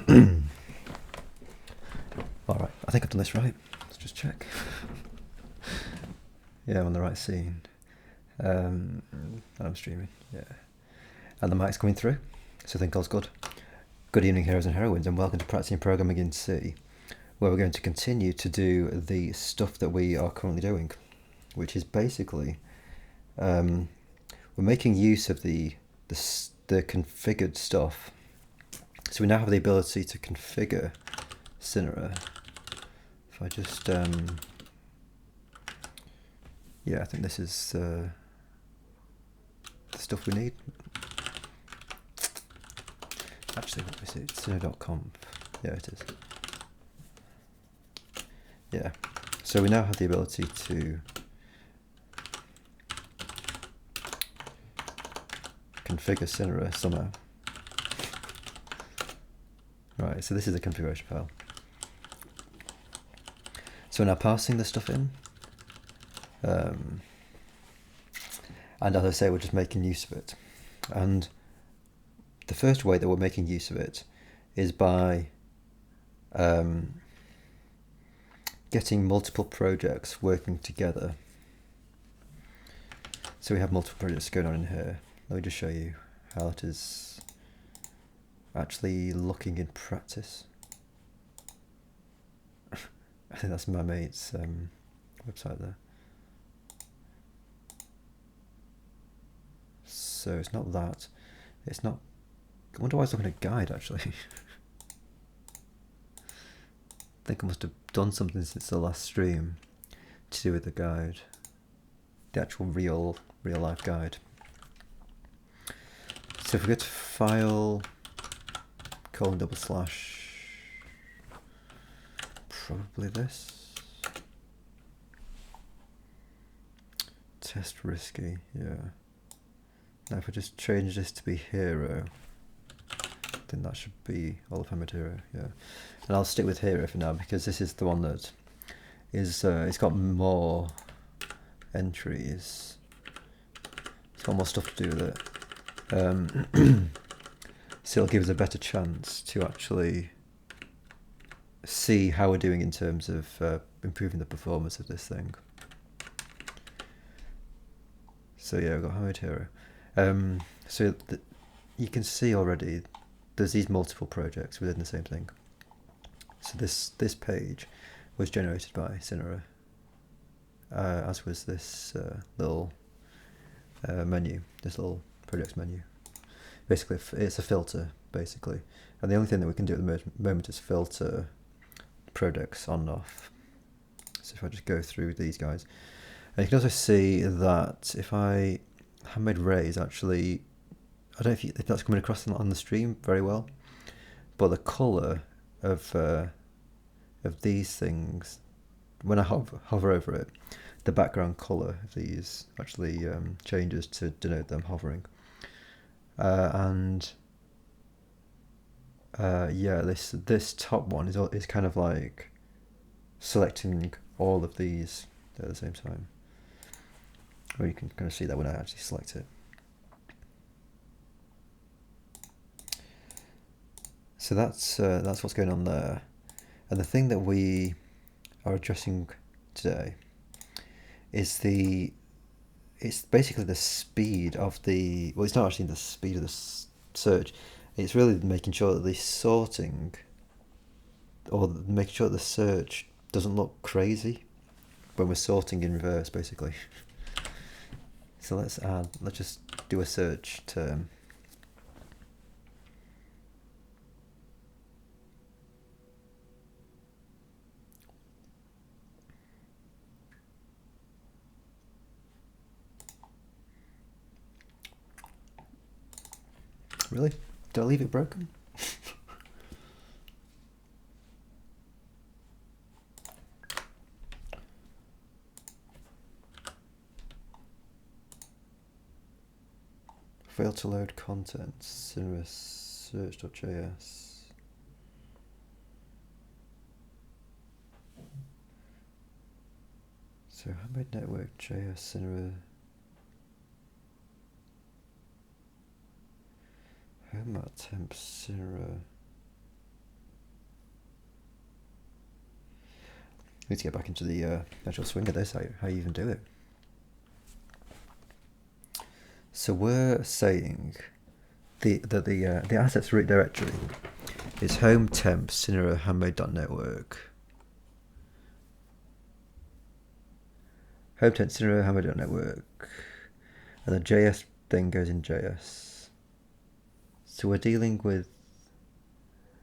Alright, I think I've done this right. Let's just check. Yeah, I'm on the right scene. And I'm streaming, yeah. And the mic's coming through, so I think all's good. Good evening, heroes and heroines, and welcome to Practising Programming in C, where we're going to continue to do the stuff that we are currently doing, which is basically we're making use of the configured stuff. So we now have the ability to configure Cinera. If I just yeah, I think this is the stuff we need. Actually, what is it? Cinera.conf. Yeah, it is. Yeah. So we now have the ability to configure Cinera somehow. Right, so this is a configuration file. So we're now passing the stuff in. And as I say, we're just making use of it. And the first way that we're making use of it is by getting multiple projects working together. So we have multiple projects going on in here. Let me just show you how it is actually looking in practice. I think that's my mate's website there. So it's not that. It's not. I wonder why it's looking at guide actually. I think I must have done something since the last stream to do with the guide, the actual real life guide. So if we go to file, : probably this. Test risky, yeah. Now if I just change this to be hero, then that should be all of hero, yeah. And I'll stick with hero for now because this is the one that is, it's got more entries. It's got more stuff to do with it. So it'll give us a better chance to actually see how we're doing in terms of improving the performance of this thing. So yeah, we've got hero. So you can see already there's these multiple projects within the same thing. So this page was generated by Cinera, as was this little menu, this little projects menu. Basically, it's a filter, basically. And the only thing that we can do at the moment is filter projects on and off. So if I just go through these guys, and you can also see that if I handmade Ray is actually, I don't know if that's coming across on the stream very well, but the colour of these things, when I hover over it, the background colour of these actually changes to denote them hovering. Yeah, this top one is kind of like selecting all of these at the same time. Or you can kind of see that when I actually select it. So that's what's going on there. And the thing that we are addressing today is it's basically the speed of the, well, it's not actually the speed of the search. It's really making sure that the sorting, or making sure that the search doesn't look crazy when we're sorting in reverse, basically. So let's just do a search term. Really? Did I leave it broken? Failed to load contents. Cinera search.js. So handmade network JS Cinera. Home temp Cinera. Need to get back into the actual swing of this, how you even do it. So we're saying the assets root directory is home temp Cinera handmade.network. Home temp Cinera handmade.network, and the JS thing goes in JS. So we're dealing with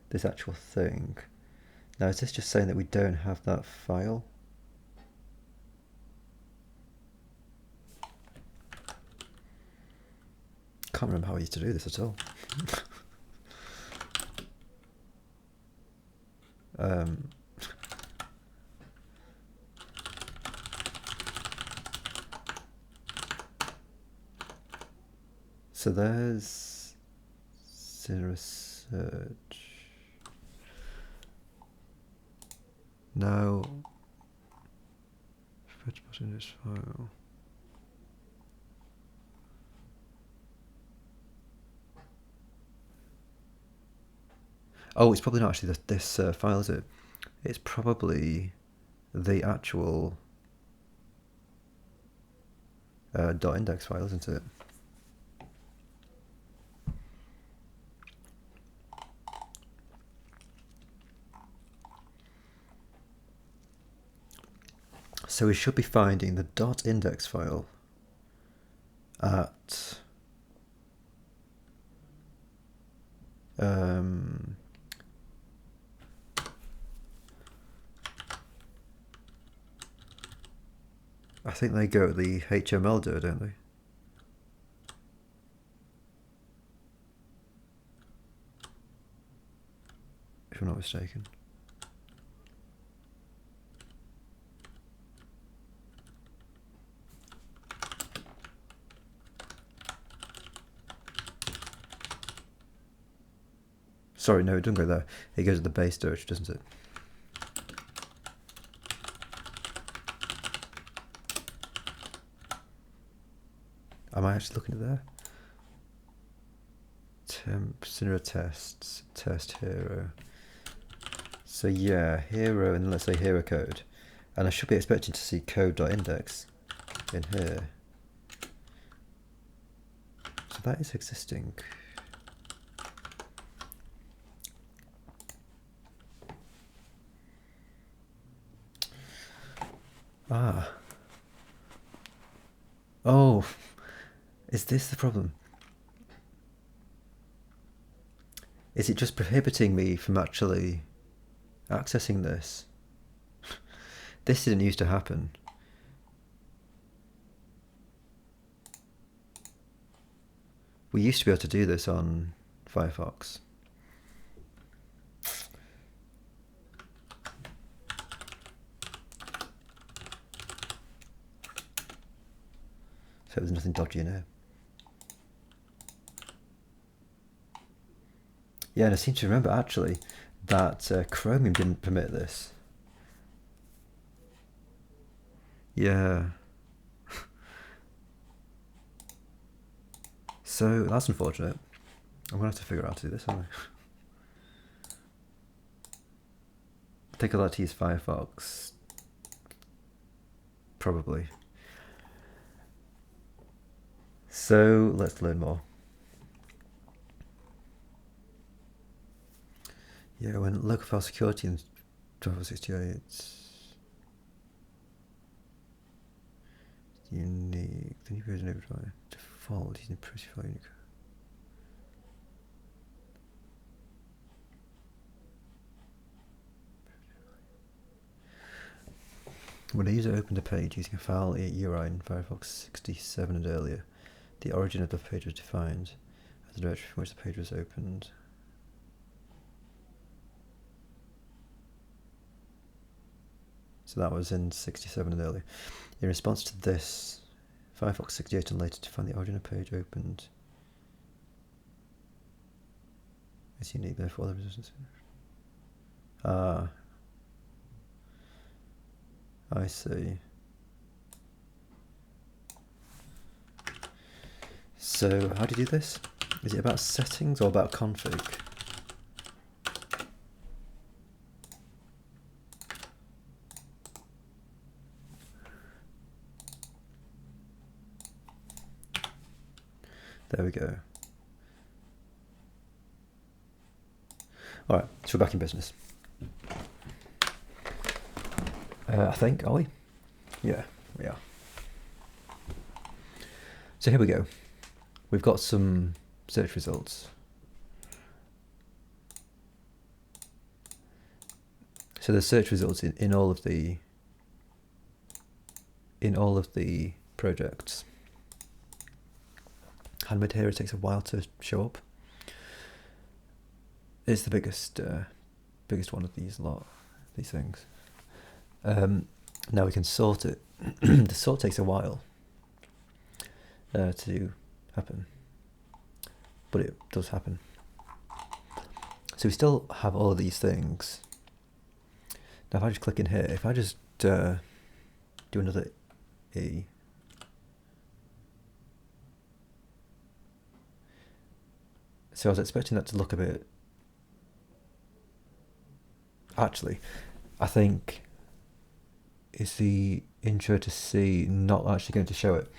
this actual thing. Now, is this just saying that we don't have that file? Can't remember how I used to do this at all. So there's Cinera search. Now, fetch button in this file. Oh, it's probably not actually this file, is it? It's probably the actual .index file, isn't it? So we should be finding the .index file at I think they go the HTML do, don't they? If I'm not mistaken. Sorry, no, it doesn't go there. It goes to the base directory, doesn't it? Am I actually looking at there? Temp, Cinera tests, test hero. So yeah, hero, and let's say hero code. And I should be expecting to see code.index in here. So that is existing. Ah. Oh. Is this the problem? Is it just prohibiting me from actually accessing this? This didn't used to happen. We used to be able to do this on Firefox. So there's nothing dodgy in here. Yeah, and I seem to remember actually that Chromium didn't permit this. Yeah. So that's unfortunate. I'm gonna have to figure out how to do this, aren't I? I think I'll have to use Firefox. Probably. So let's learn more. Yeah, when local file security in 1268, unique, the new version of default using pretty file unique. When a user opened a page using a file URI in Firefox 67 and earlier, the origin of the page was defined as the directory from which the page was opened. So that was in 67 and earlier. In response to this, Firefox 68 and later defined the origin of the page opened. It's unique, therefore the resistance. Ah, I see. So how do you do this? Is it about settings or about config? There we go. All right, so we're back in business. I think, are we? Yeah, we are. So here we go. We've got some search results. So the search results in all of the projects. Hand material takes a while to show up. It's the biggest one of these things. Now we can sort it. The sort takes a while to happen, but it does happen. So we still have all of these things. Now if I just click in here, if I just do another E, so I was expecting that to look a bit, actually, I think, is the intro to C not actually going to show it?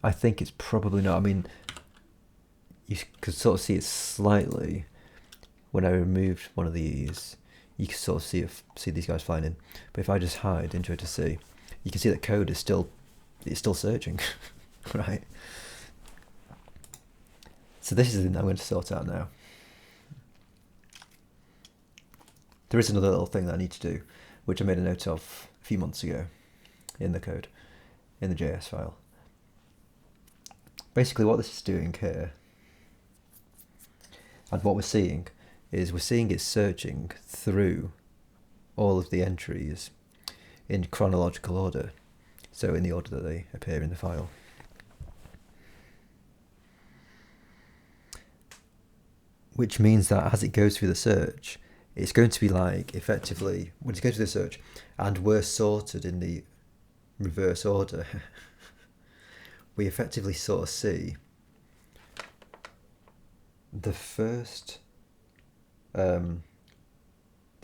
I think it's probably not. I mean, you could sort of see it slightly when I removed one of these. You can sort of see these guys flying in. But if I just hide intro to C, you can see that code is still searching, right? So this is the thing that I'm going to sort out now. There is another little thing that I need to do, which I made a note of a few months ago in the code, in the JS file. Basically what this is doing here, and what we're seeing it's searching through all of the entries in chronological order, so in the order that they appear in the file. Which means that as it goes through the search, it's going to be like, effectively, when it goes through the search, and we're sorted in the reverse order, we effectively sort of see the first, the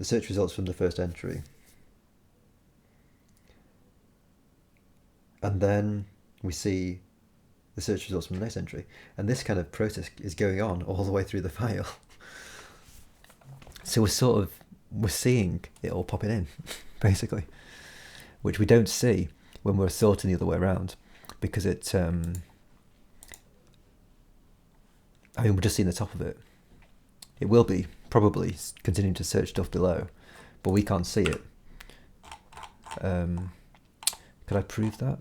search results from the first entry, and then we see the search results from the next entry, and this kind of process is going on all the way through the file. So we're seeing it all popping in, basically, which we don't see when we're sorting the other way around, because it, I mean, we're just seeing the top of it. It will be probably continuing to search stuff below, but we can't see it. Could I prove that?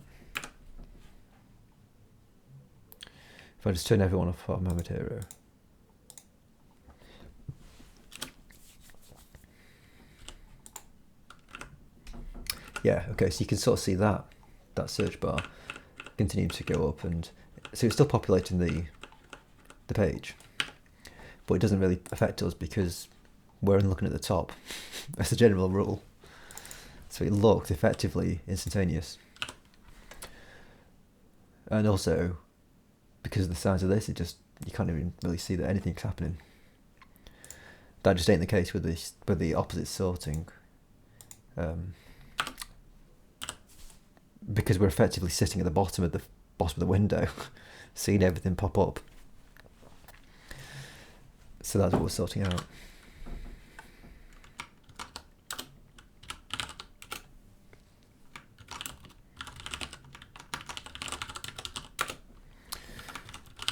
If I just turn everyone off my material. Yeah, okay, so you can sort of see that search bar continuing to go up, and so it's still populating the page, but it doesn't really affect us because we're only looking at the top. That's the general rule. So it looked effectively instantaneous. And also, because of the size of this, you can't even really see that anything's happening. That just ain't the case with the opposite sorting. Because we're effectively sitting at the bottom of the window, seeing everything pop up. So that's what we're sorting out.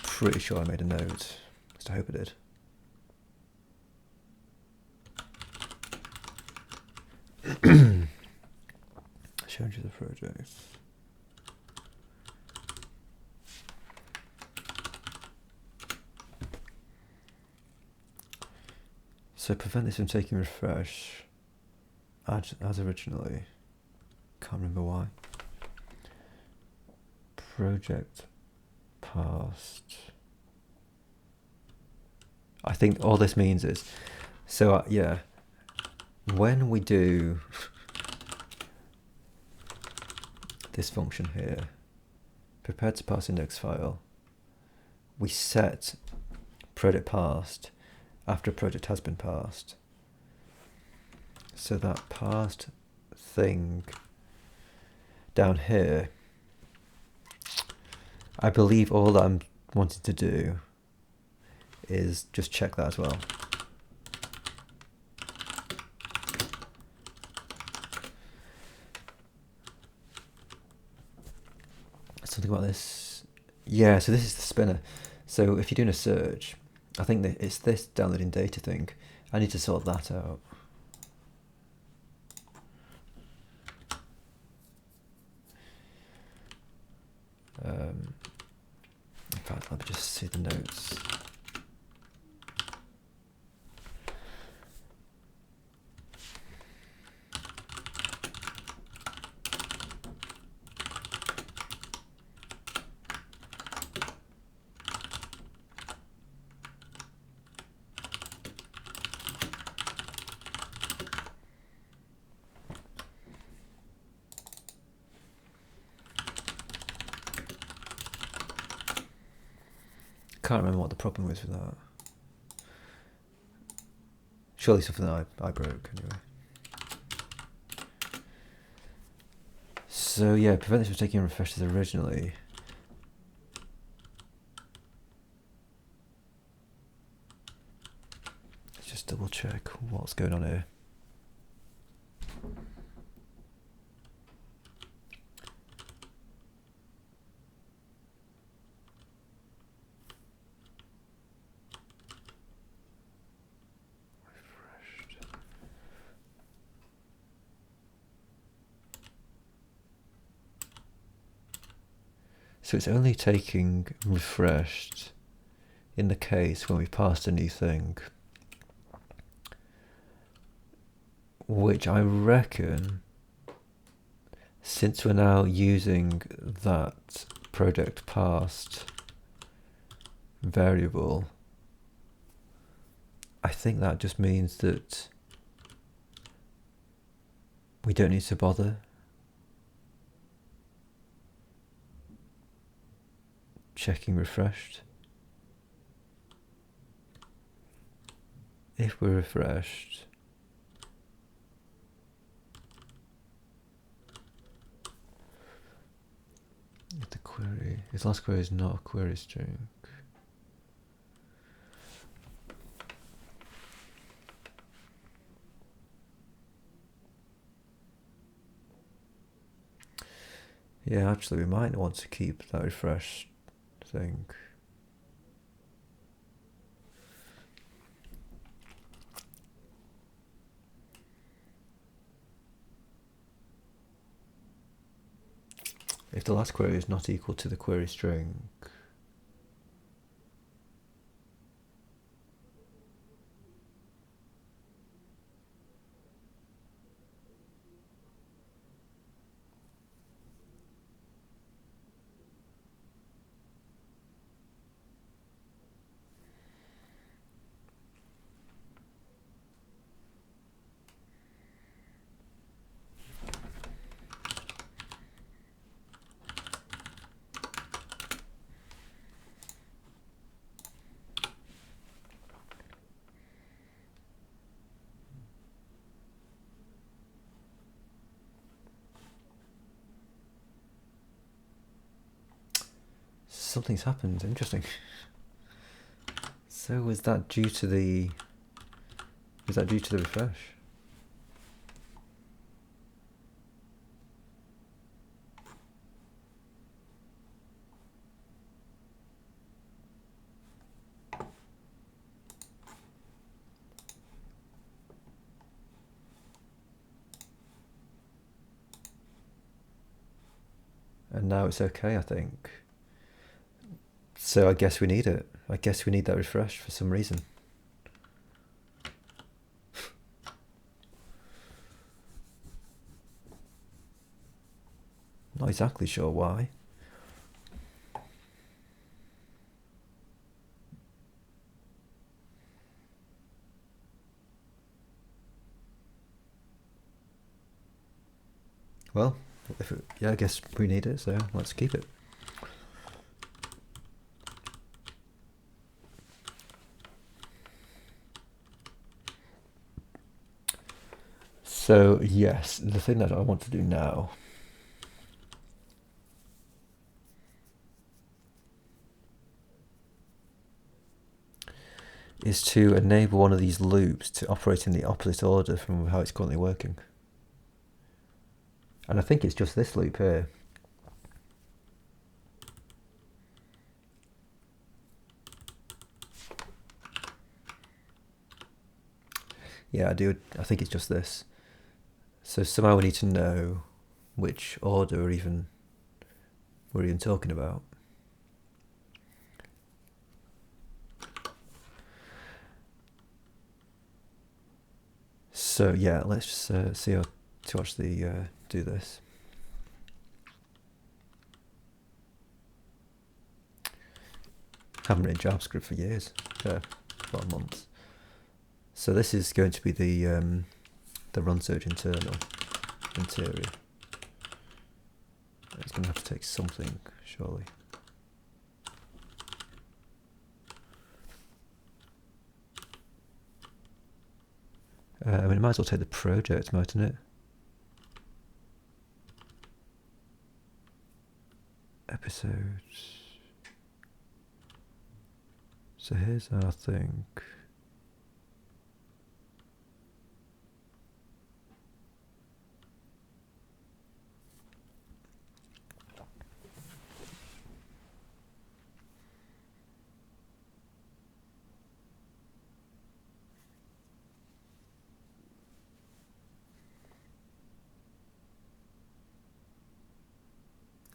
Pretty sure I made a note. I hope I did. Showed you the project. So prevent this from taking refresh as originally. Can't remember why. Project past. I think all this means is, so yeah, when we do this function here, prepared to pass index file, we set project passed after a project has been passed. So that passed thing down here, I believe all that I'm wanted to do is just check that as well. Something about this. Yeah, so this is the spinner. So if you're doing a search, I think that it's this downloading data thing. I need to sort that out. In fact, let me just see the notes. Can't remember what the problem was with that. Surely something that I broke anyway. So yeah, prevent this from taking refreshes originally. Let's just double check what's going on here. So it's only taking refreshed in the case when we passed a new thing, which I reckon, since we're now using that project passed variable, I think that just means that we don't need to bother checking refreshed. If we're refreshed, the query, his last query is not a query string. Yeah, actually we might want to keep that refreshed thing. If the last query is not equal to the query string, something's happened. Interesting. So was that due to the refresh? And now it's okay, I think. So I guess we need it. I guess we need that refresh for some reason. Not exactly sure why. Well, yeah, I guess we need it, so let's keep it. So yes, the thing that I want to do now is to enable one of these loops to operate in the opposite order from how it's currently working. And I think it's just this loop here. Yeah, I think it's just this. So somehow we need to know which order we're even talking about. So yeah, let's just see how to actually do this. Haven't written JavaScript for years, for months. So this is going to be the run search interior. It's going to have to take something, surely. I mean, it might as well take the project, mightn't it? Episodes. So here's our thing.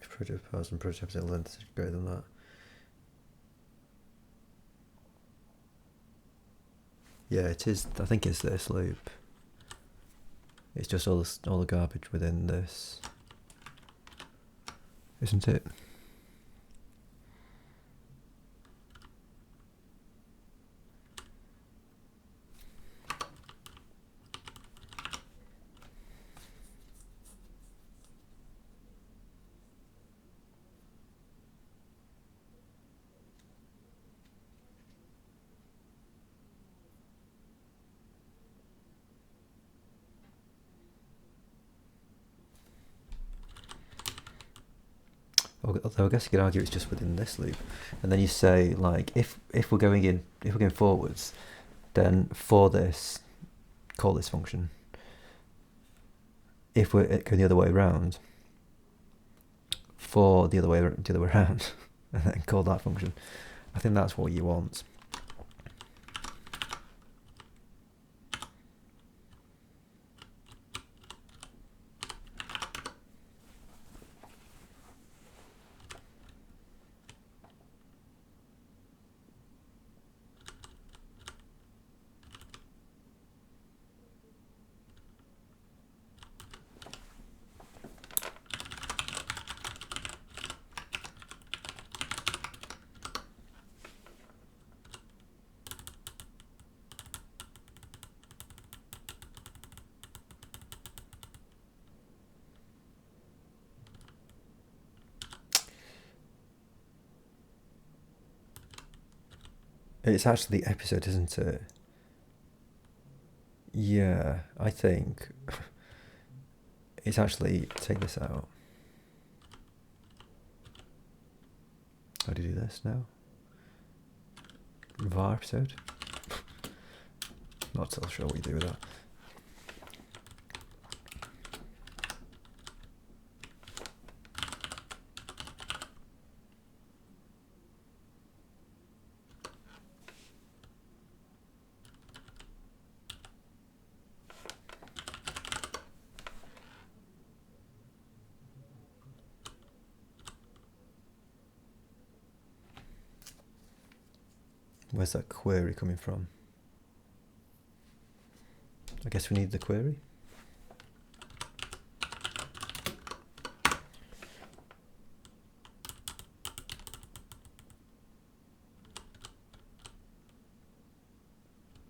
Project paths and project length is greater than that. Yeah, it is. I think it's this loop. It's just all the garbage within this, isn't it? Although I guess you could argue it's just within this loop, and then you say like if we're going forwards, then for this, call this function. If we're going the other way around, for the other way around, and then call that function. I think that's what you want. It's actually the episode, isn't it? Yeah, I think it's actually, take this out. How do you do this now? var episode? Not so sure what you do with that. Where's that query coming from? I guess we need the query.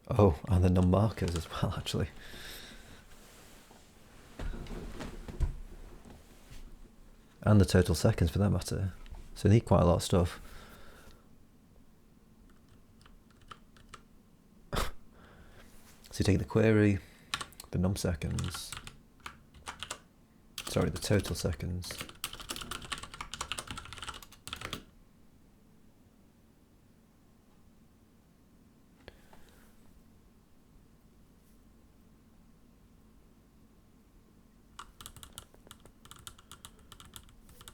Oh, and the num markers as well, actually. And the total seconds for that matter. So we need quite a lot of stuff. So you take the query, the num seconds, sorry, the total seconds.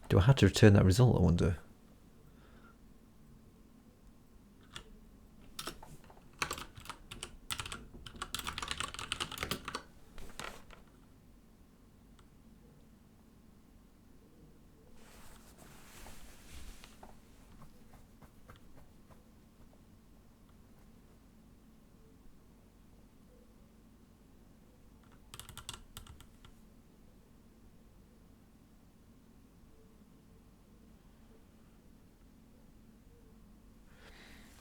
Do I have to return that result, I wonder?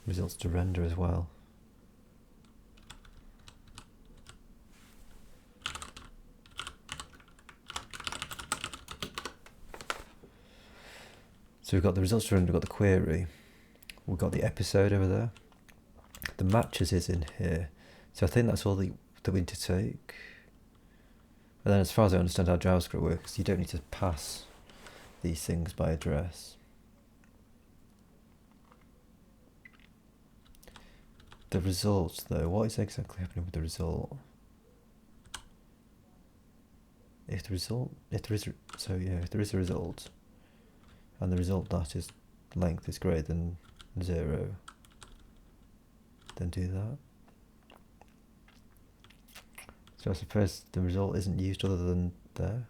Results to render as well. So we've got the results to render, we've got the query, we've got the episode over there. The matches is in here. So I think that's all that we need to take. And then as far as I understand how JavaScript works, you don't need to pass these things by address. The results though, what is exactly happening with the result? If there is a result, and the result that is length is greater than 0, then do that. So I suppose the result isn't used other than there.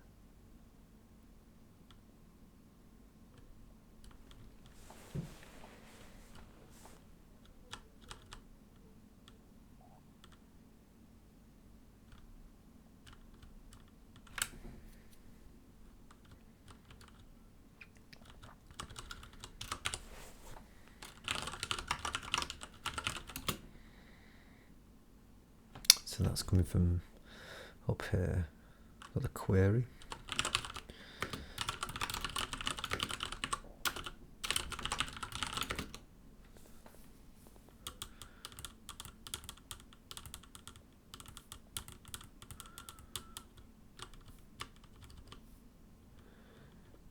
So that's coming from up here. Got the query.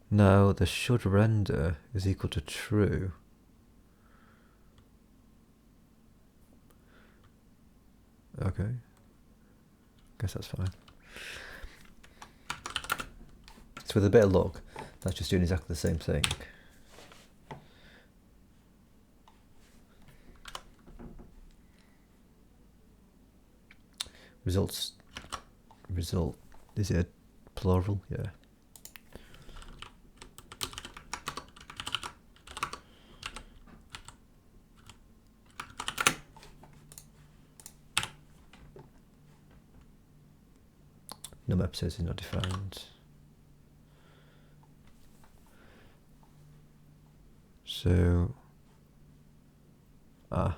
Now the should render is equal to true. Okay. Guess that's fine. So with a bit of luck, that's just doing exactly the same thing. Result, is it a plural? Yeah. Number of episodes is not defined. So, and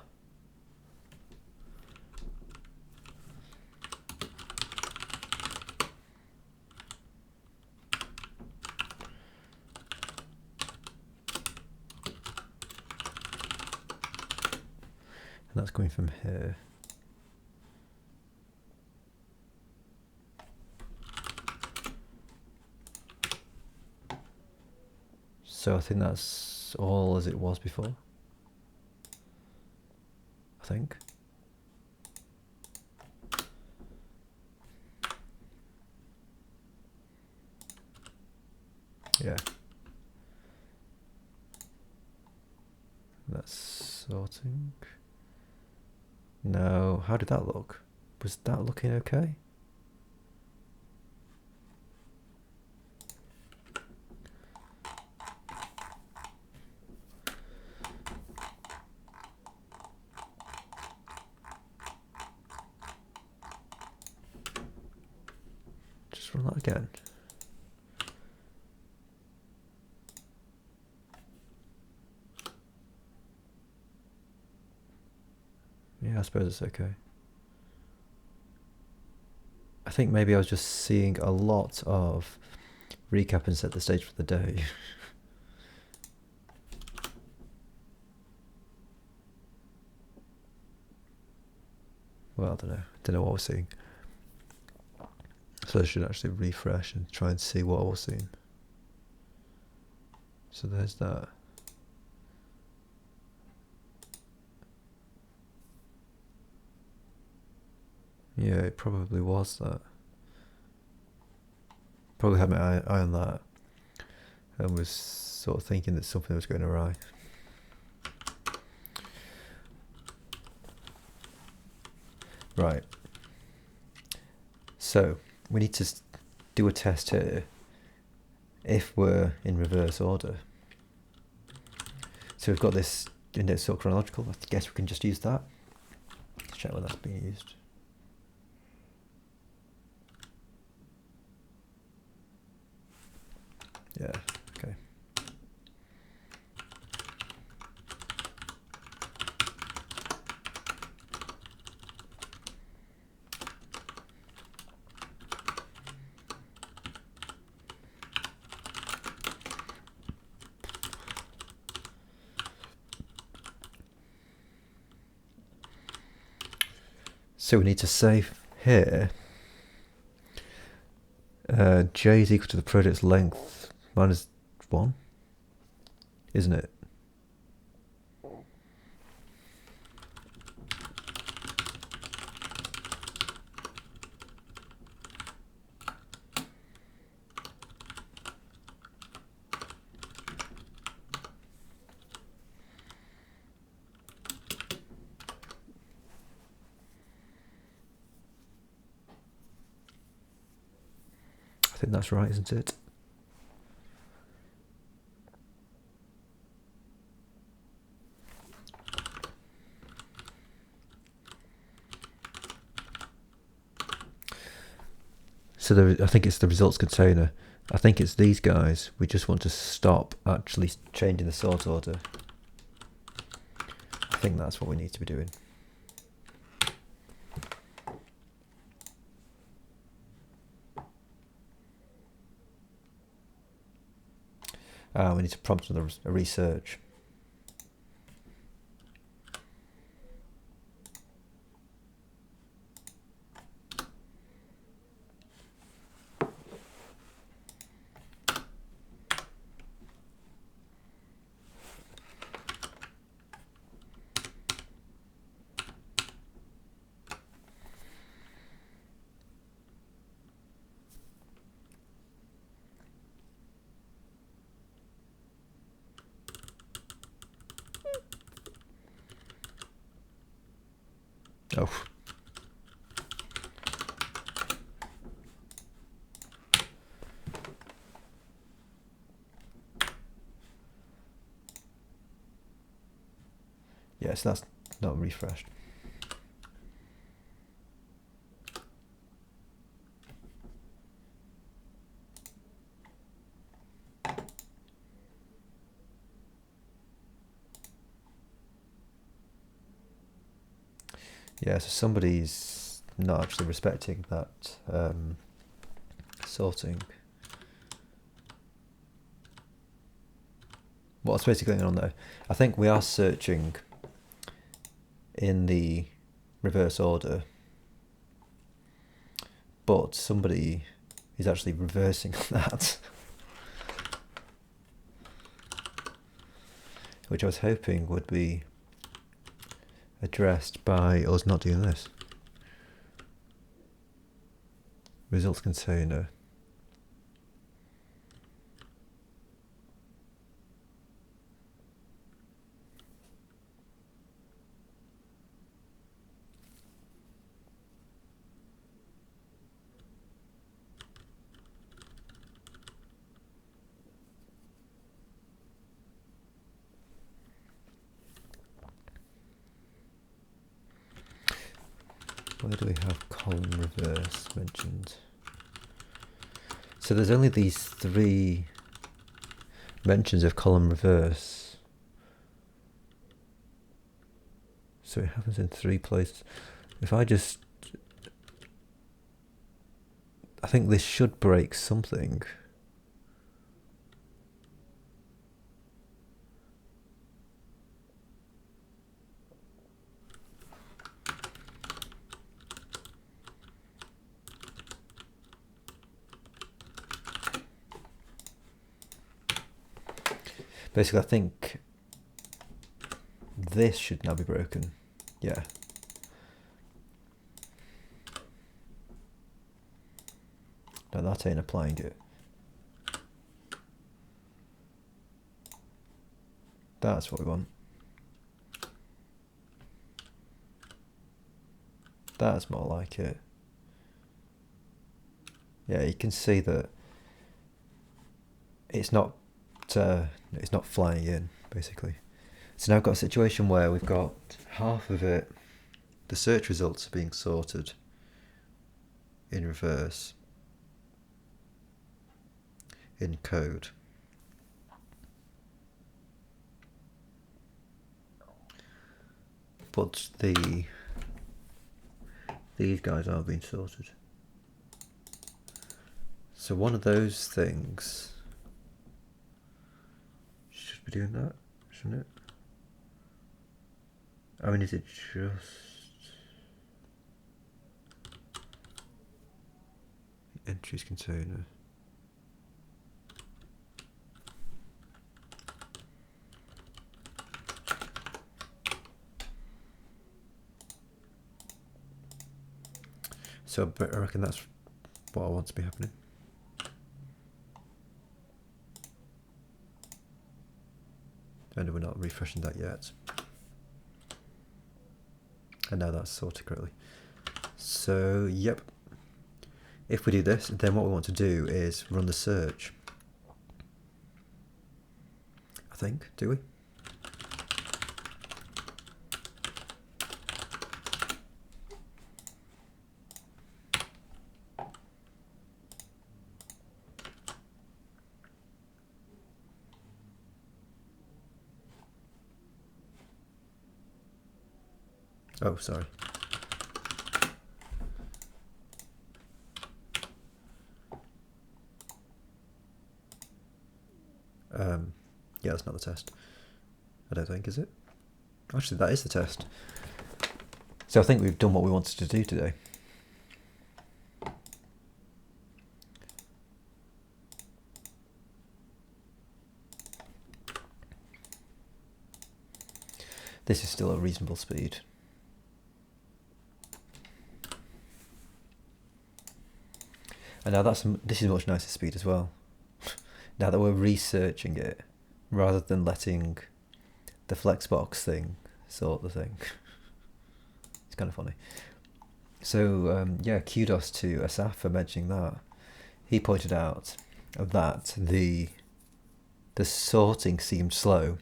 that's coming from here. So I think that's all as it was before. I think. Yeah. That's sorting. No, how did that look? Was that looking okay? Just run that again. Yeah, I suppose it's okay. I think maybe I was just seeing a lot of recap and set the stage for the day. Well, I don't know what I was seeing. So I should actually refresh and try and see what I was seeing. So there's that. Yeah, it probably was that. Probably had my eye on that. and was sort of thinking that something was going awry. Right. So we need to do a test here if we're in reverse order. So we've got this index sort chronological. I guess we can just use that. Let's check whether that's being used. Yeah, okay. So we need to say here j is equal to the project's length minus 1, isn't it? I think that's right, isn't it? So I think it's the results container. I think it's these guys. We just want to stop actually changing the sort order. I think that's what we need to be doing. We need to prompt a research. Oh. Yes, that's not refreshed. Yeah, so somebody's not actually respecting that sorting. What's basically going on there? I think we are searching in the reverse order, but somebody is actually reversing that, which I was hoping would be addressed by us not doing this. Results container. Where do we have column reverse mentioned? So there's only these 3 mentions of column reverse. So it happens in 3 places. If I just... I think this should break something. Basically, I think this should now be broken. Yeah. No, that ain't applying it. That's what we want. That's more like it. Yeah, you can see that it's not flying in, basically. So now I've got a situation where we've got half of it, the search results are being sorted in reverse in code. But these guys aren't being sorted. So one of those things should be doing that, shouldn't it? I mean, is it just entries container? So I reckon that's what I want to be happening. And we're not refreshing that yet. And now that's sorted correctly. So, yep. If we do this, then what we want to do is run the search. I think, do we? Oh, sorry. Yeah, that's not the test. I don't think, is it? Actually, that is the test. So I think we've done what we wanted to do today. This is still a reasonable speed. And now this is a much nicer speed as well. Now that we're researching it, rather than letting the Flexbox thing sort the thing. It's kind of funny. So yeah, kudos to Asaf for mentioning that. He pointed out that the sorting seemed slow.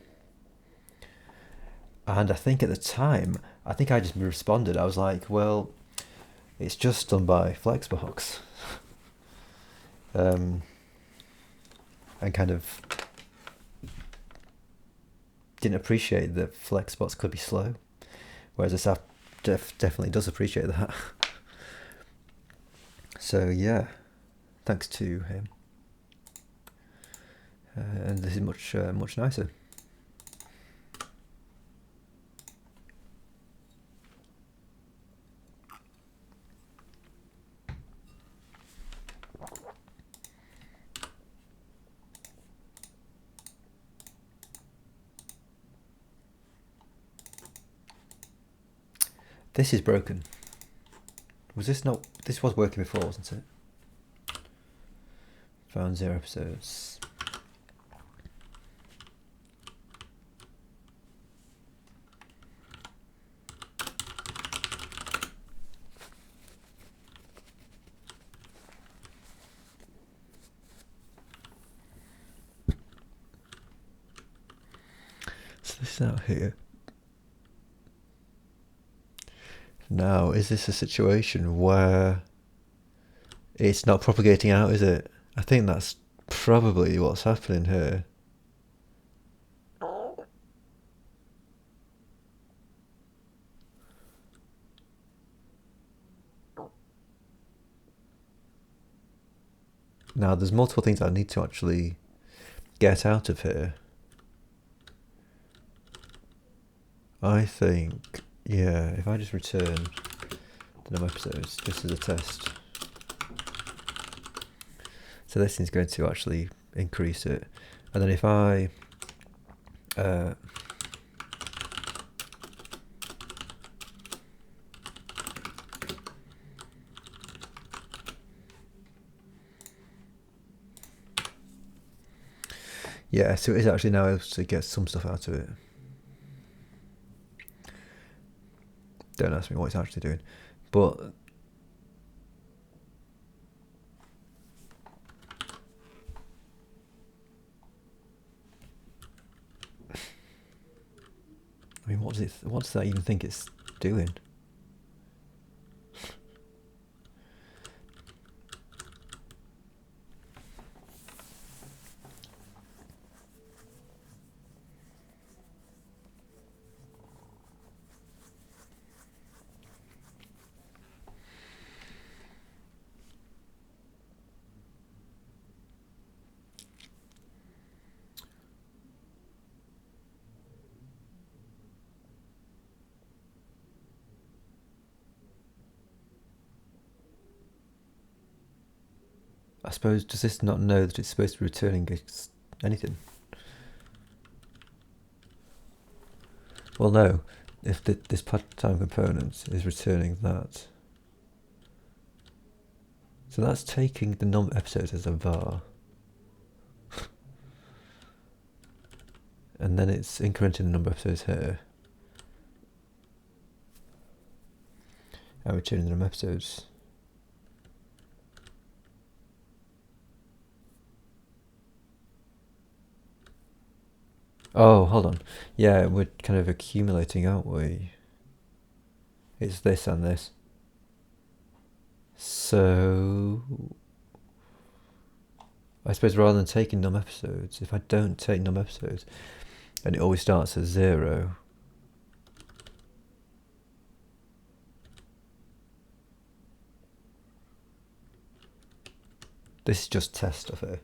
And I think at the time, I think I just responded. I was like, well, it's just done by Flexbox. And kind of didn't appreciate that Flexbox could be slow. Whereas Asaf definitely does appreciate that. So yeah, thanks to him. And this is much nicer. This is broken. Was this not? This was working before, wasn't it? Found 0 episodes. So this is out here. Now, is this a situation where it's not propagating out, is it? I think that's probably what's happening here. Now, there's multiple things I need to actually get out of here. I think, yeah, if I just return the number of episodes just as a test. So this is going to actually increase it. And then if I Yeah, so it is actually now able to get some stuff out of it. Don't ask me what it's actually doing, but I mean, what does that even think it's doing? I suppose, does this not know that it's supposed to be returning anything? Well, no. If this part-time component is returning that, so that's taking the num episodes as a var, and then it's incrementing the number of episodes here, and returning the number of episodes. Oh, hold on. Yeah, we're kind of accumulating, aren't we? It's this and this. So I suppose rather than taking num episodes, if I don't take num episodes, and it always starts at 0. This is just test stuff here.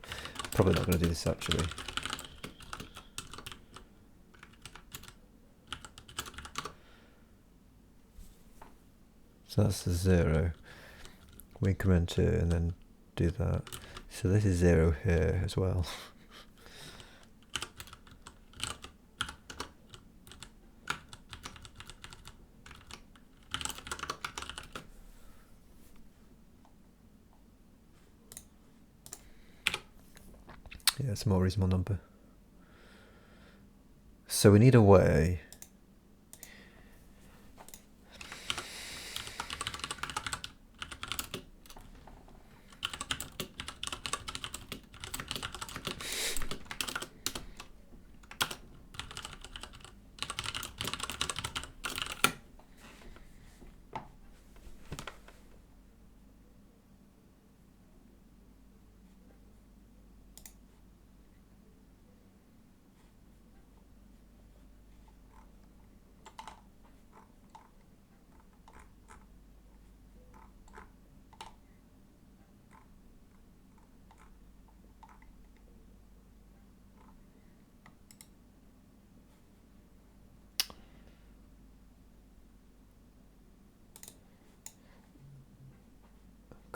Probably not going to do this actually. So that's the 0. We increment it and then do that. So this is 0 here as well. Yeah, it's a more reasonable number. So we need a way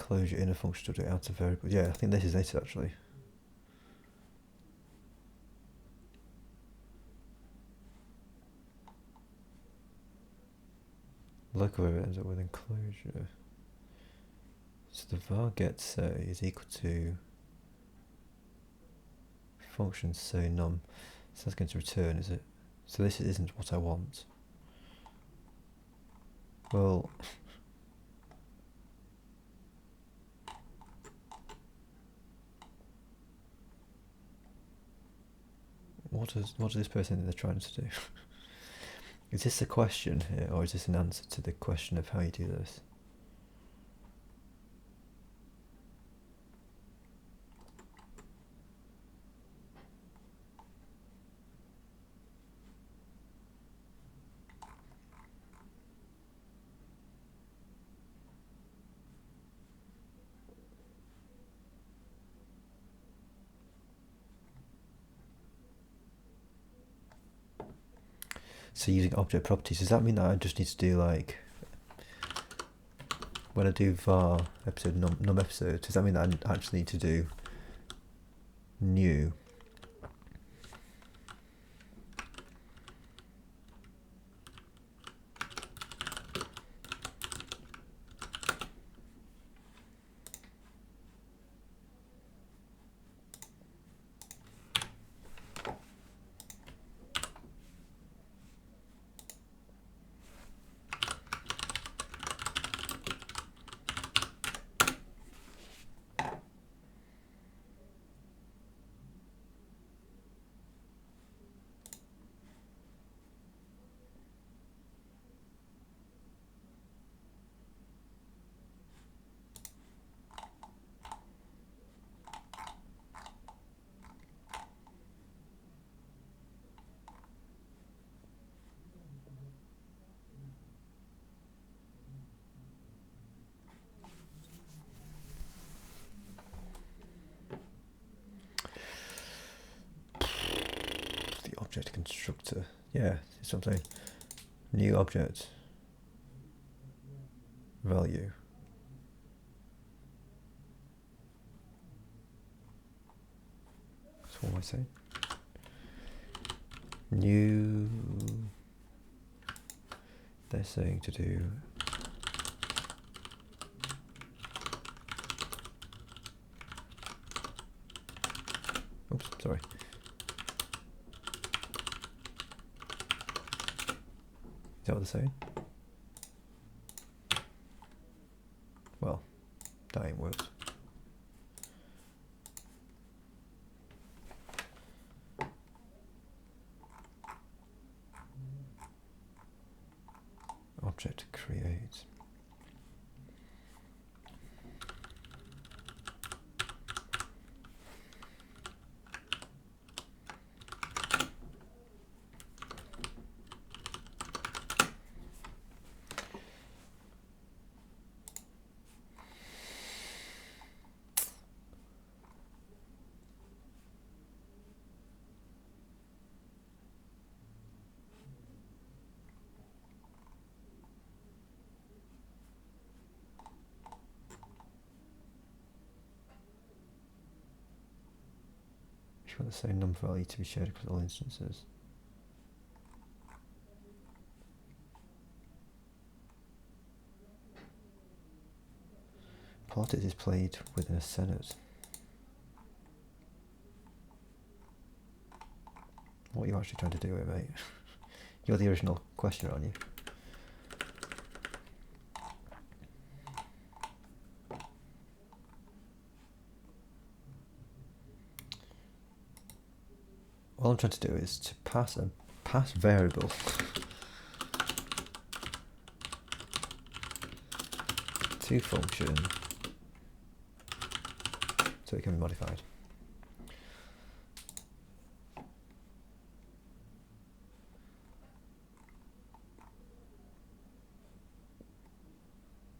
close your inner function to the outer variable. Yeah, I think this is it actually. Local variable ends up with enclosure. So the var get say is equal to function say num. So that's going to return, is it? So this isn't what I want. Well, what is this person they're trying to do? Is this a question here, or is this an answer to the question of how you do this? So using object properties, does that mean that I just need to do like, when I do var episode num episode, does that mean that I actually need to do new? constructor. Yeah, something. New object. Value. So what am I saying? New. They're saying to do. Oops, sorry. Is that what they're saying? Well, that ain't words. Object create. You want the same number value to be shared across all instances. Politics is played within a Senate. What are you actually trying to do here, mate? You're the original questioner, aren't you? All I'm trying to do is to pass a pass variable to function so it can be modified.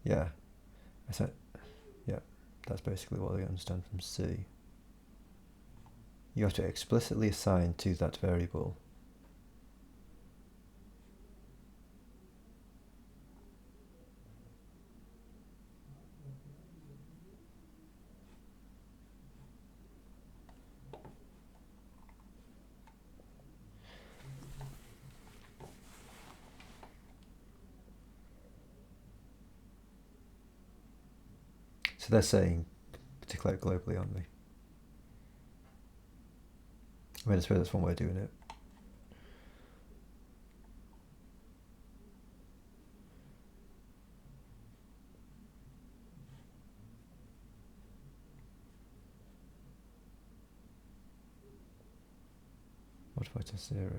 Yeah, I said, yeah, that's basically what I understand from C. You have to explicitly assign to that variable so they're saying declare it globally, aren't they? I mean, I suppose that's one way of doing it. Modify to 0.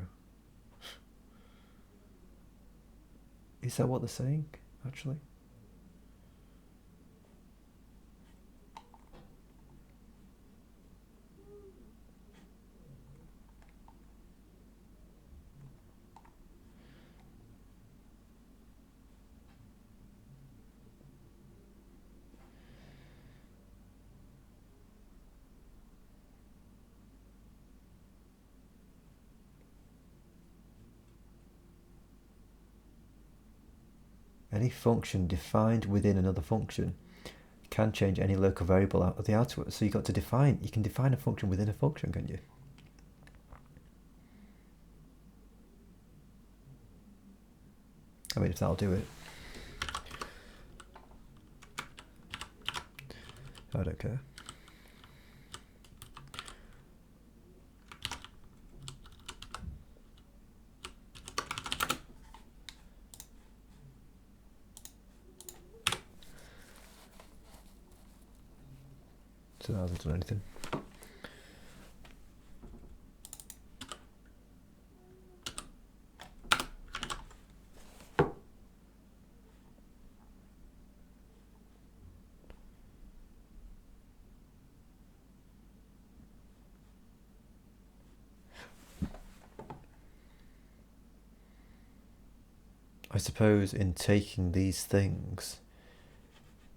Is that what they're saying, actually? Any function defined within another function can change any local variable out of the output. So you can define a function within a function, can you? I mean, if that'll do it. I don't care. So that hasn't done anything. I suppose in taking these things,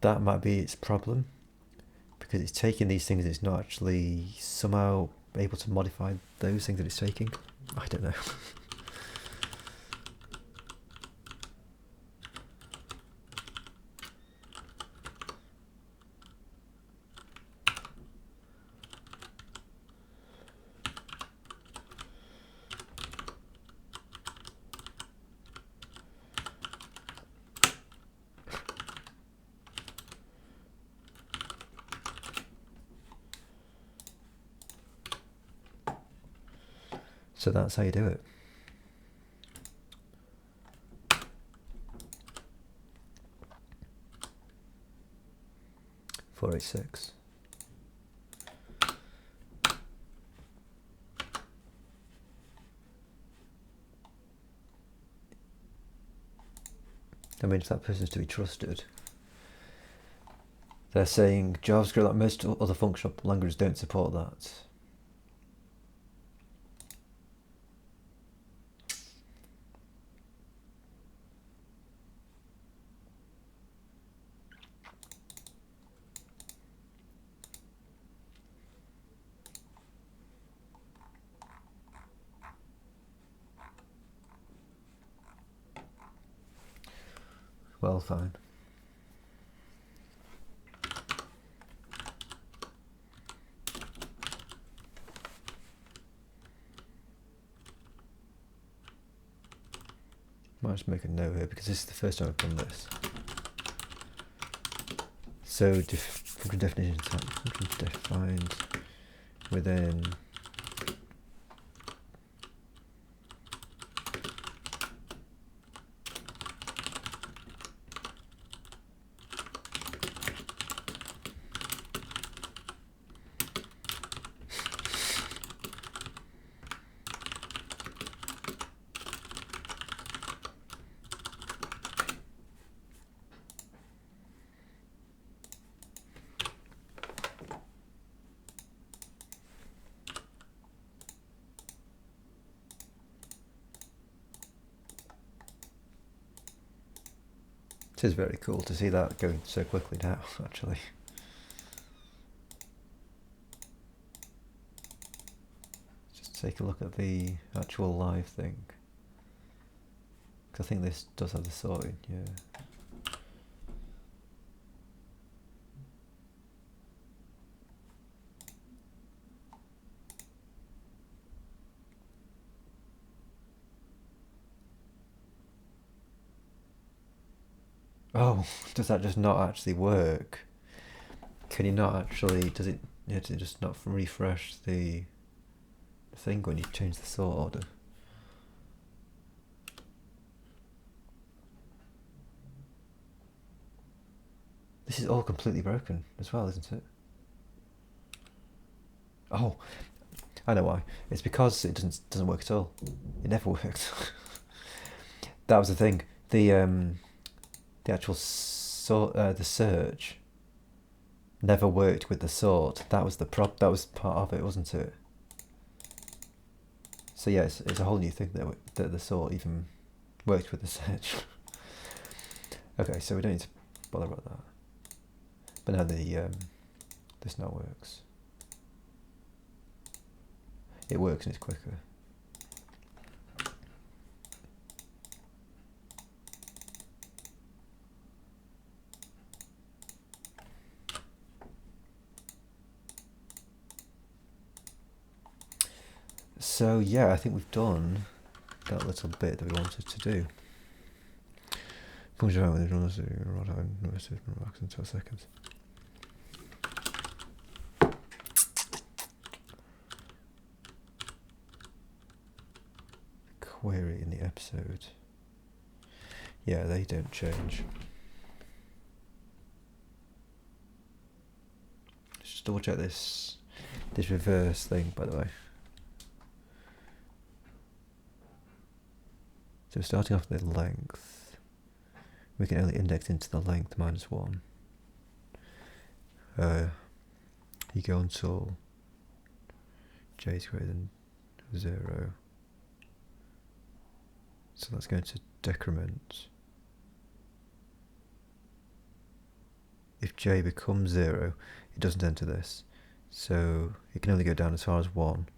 that might be its problem, because it's taking these things, it's not actually somehow able to modify those things that it's taking. I don't know. So that's how you do it. .486. I mean, if that person's to be trusted. They're saying JavaScript, like most other functional languages, don't support that. Well, fine. Might just make a note here because this is the first time I've done this. So function definition type, functions defined within It is very cool to see that going so quickly now, actually. Just take a look at the actual live thing. Because I think this does have the sorting, yeah. Oh, does that just not actually work? Can you not actually, does it just not refresh the thing when you change the sort order? This is all completely broken as well, isn't it? Oh, I know why. It's because it doesn't work at all. It never worked. That was the thing. The actual the search never worked with the sort. That was that was part of it, wasn't it? So yeah, it's a whole new thing that the sort even worked with the search. Okay, so we don't need to bother about that. But now this now works. It works and it's quicker. So yeah, I think we've done that little bit that we wanted to do. Function out with the runners, max in 12 seconds. Query in the episode. Yeah, they don't change. Just double check this reverse thing, by the way. So starting off with the length, we can only index into the length -1. You go until j is greater than 0. So that's going to decrement. If j becomes 0, it doesn't enter this. So it can only go down as far as 1.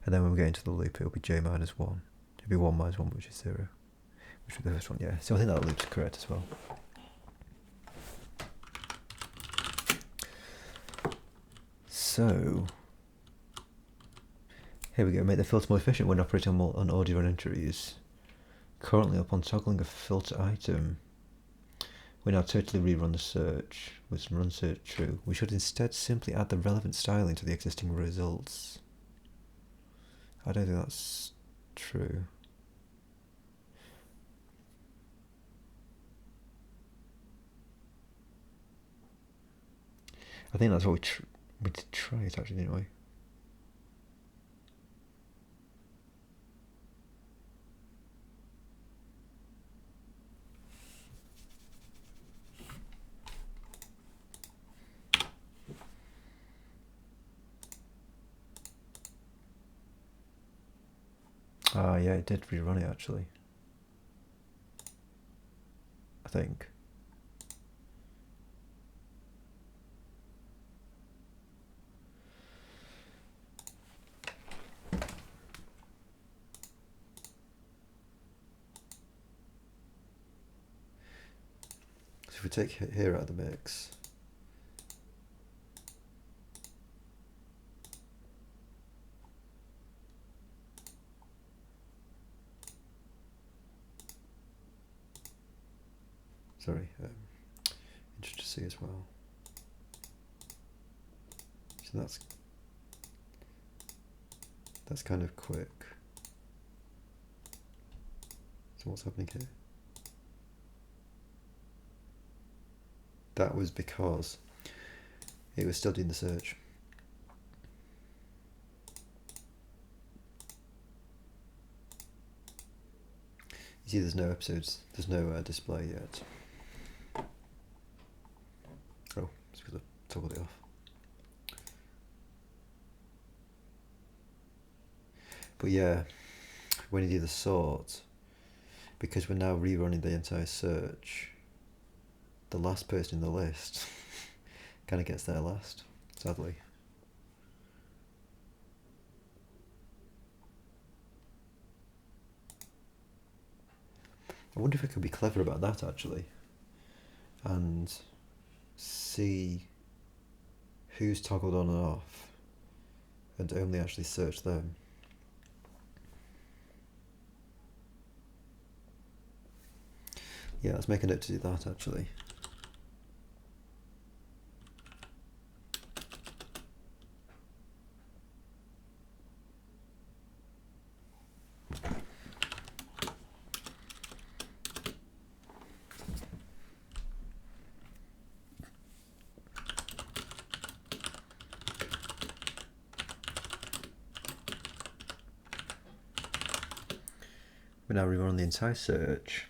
And then when we get into the loop, it'll be j minus 1. It'll be 1 minus 1, which is 0. Which will be the first one, yeah. So I think that loop's correct as well. So, here we go. Make the filter more efficient when operating on audio and entries. Currently, upon toggling a filter item, we now totally rerun the search with run search true. We should instead simply add the relevant styling to the existing results. I don't think that's true. I think that's what we did try it actually, didn't we? Ah, yeah, it did rerun it actually. I think. So if we take here out of the mix, sorry, interesting to see as well. So that's kind of quick. So what's happening here? That was because it was still doing the search. You see there's no episodes, there's no display yet. Oh, it's because I toggled it off. But yeah, when you do the sort, because we're now rerunning the entire search, the last person in the list kind of gets there last, sadly. I wonder if I could be clever about that actually, and see who's toggled on and off, and only actually search them. Yeah, let's make a note to do that actually. We now rerun the entire search.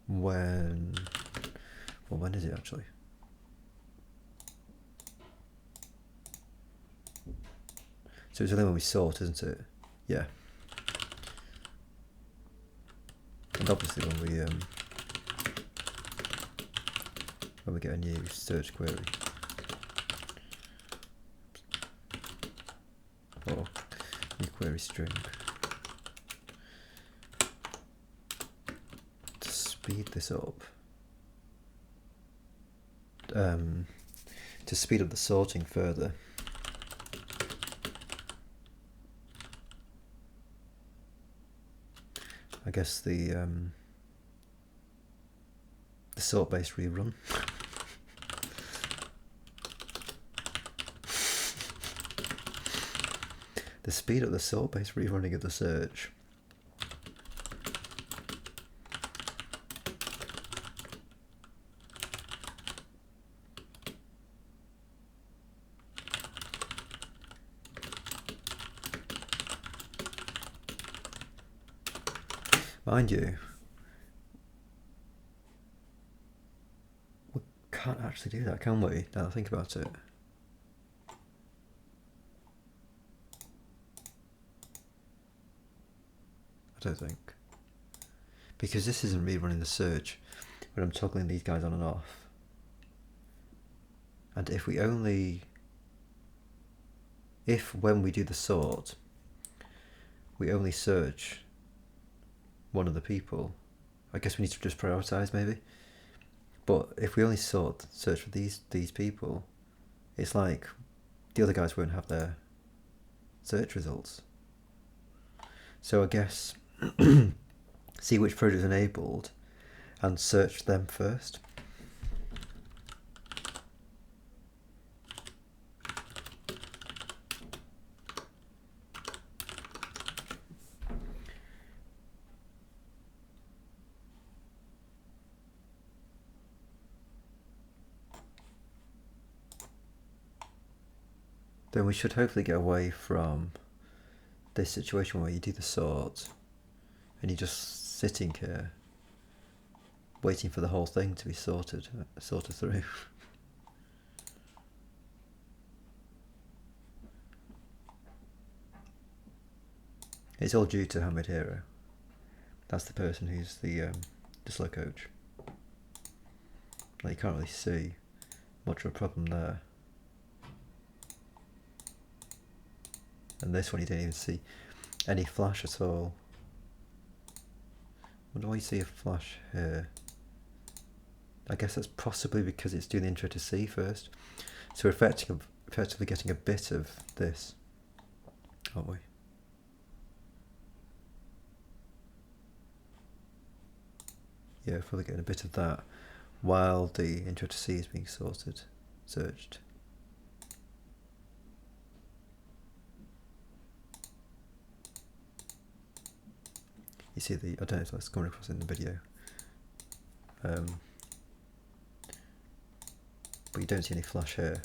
When is it actually? So it's only when we sort, isn't it? Yeah. And obviously when we get a new search query. Or new query string. To speed this up. To speed up the sorting further. I guess the sort-based rerun. The speed up the sort-based rerunning of the search. Mind you, we can't actually do that, can we? Now that I think about it. I don't think. Because this isn't rerunning the search when I'm toggling these guys on and off. And if when we do the sort, we only search one of the people, I guess we need to just prioritize maybe. But if we only search for these people, it's like the other guys won't have their search results. So I guess see which project is enabled and search them first. Then we should hopefully get away from this situation where you do the sort and you're just sitting here waiting for the whole thing to be sorted through. It's all due to Hamid Hero. That's the person who's the slow coach. Like, you can't really see much of a problem there. And this one you don't even see any flash at all. Wonder why you see a flash here. I guess that's possibly because it's doing the intro to C first. So we're effectively getting a bit of this, aren't we? Yeah, we're probably getting a bit of that while the intro to C is being searched. You see I don't know if that's coming across in the video, but you don't see any flash here.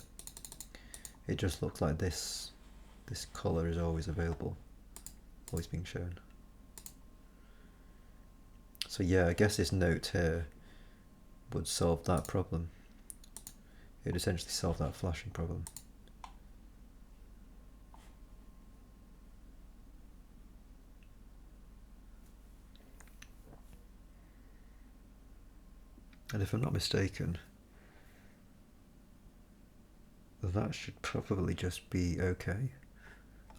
It just looks like this colour is always available, always being shown. So yeah, I guess this note here would solve that problem. It would essentially solve that flashing problem. And if I'm not mistaken, that should probably just be okay.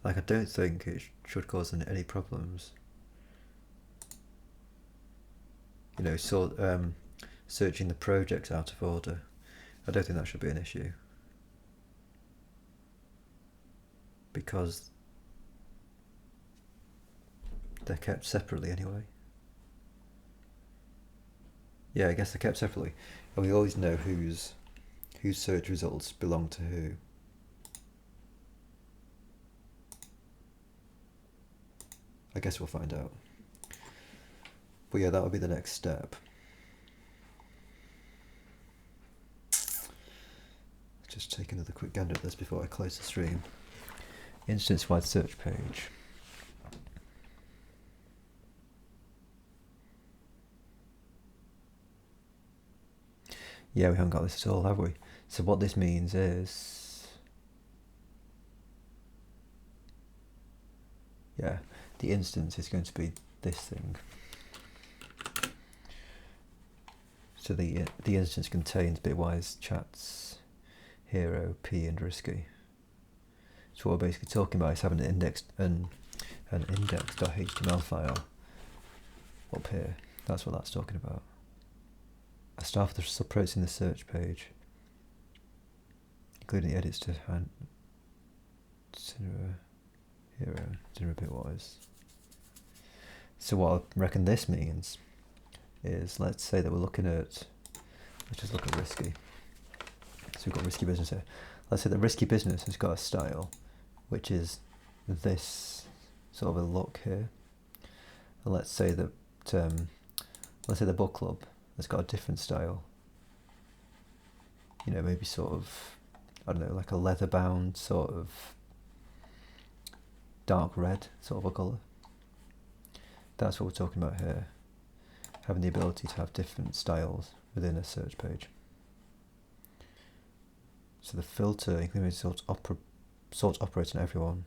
Like, I don't think it should cause any problems. You know, searching the projects out of order, I don't think that should be an issue. Because they're kept separately anyway. Yeah, I guess they're kept separately, and we always know whose search results belong to who. I guess we'll find out. But yeah, that'll be the next step. Just take another quick gander at this before I close the stream. Instance-wide search page. Yeah, we haven't got this at all, have we? So what this means is, yeah, the instance is going to be this thing. So the instance contains Bitwise, Chats, Hero, P, and Risky. So what we're basically talking about is having an index.html file up here. That's what that's talking about. I start with the subproducts in the search page, including the edits to Cinera, Hero, Cinera Bitwise. So what I reckon this means is, let's say that we're looking at, let's just look at Risky. So we've got Risky Business here. Let's say that Risky Business has got a style, which is this sort of a look here. And let's say that, let's say the book club has got a different style. You know, maybe sort of, I don't know, like a leather bound sort of dark red sort of a colour. That's what we're talking about here. Having the ability to have different styles within a search page. So the filter, including sort operates on everyone.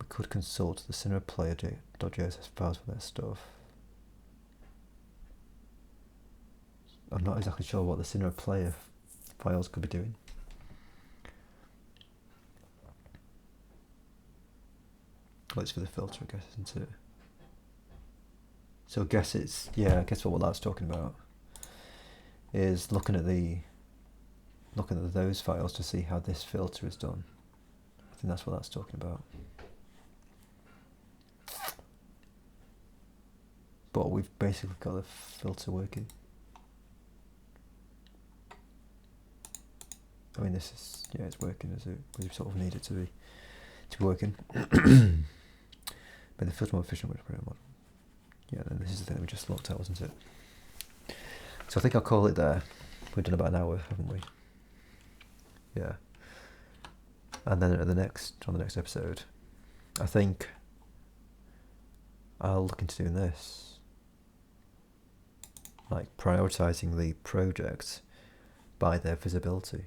We could consult the Cinera player.js files for that stuff. I'm not exactly sure what the Cinera player files could be doing. Well, it's for the filter, I guess, isn't it? So I guess it's, yeah, I guess what that's talking about is looking at those files to see how this filter is done. I think that's what that's talking about. But we've basically got the filter working. I mean, this is, yeah, it's working as we sort of need it to be working. But the filter more efficient with the model. Yeah, then this is the thing that we just looked at, wasn't it? So I think I'll call it there. We've done about an hour, haven't we? Yeah. And then on the next episode, I think I'll look into doing this, like prioritizing the projects by their visibility.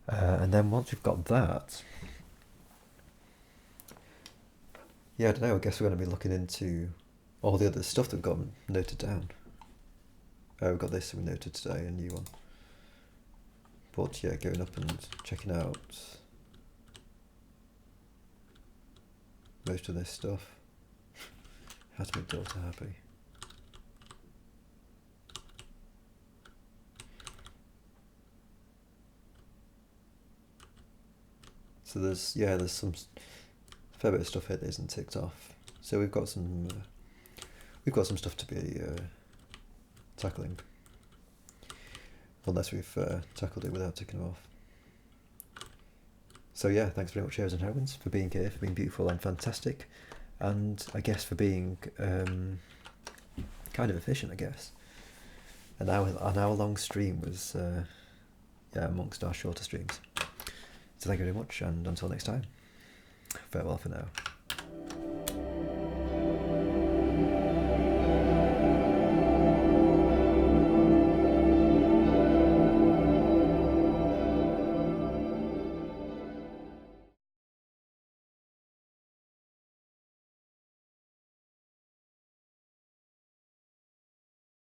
And then once we've got that, yeah, I don't know, I guess we're going to be looking into all the other stuff that we've got noted down. We've got this we noted today, a new one. But yeah, going up and checking out most of this stuff. How to make daughter happy. So there's some fair bit of stuff here that isn't ticked off. So we've got some stuff to be tackling, unless we've tackled it without ticking them off. So yeah, thanks very much, Heroes and Heroines, for being here, for being beautiful and fantastic, and I guess for being kind of efficient, I guess. An hour long stream was amongst our shorter streams. So thank you very much, and until next time, farewell for now.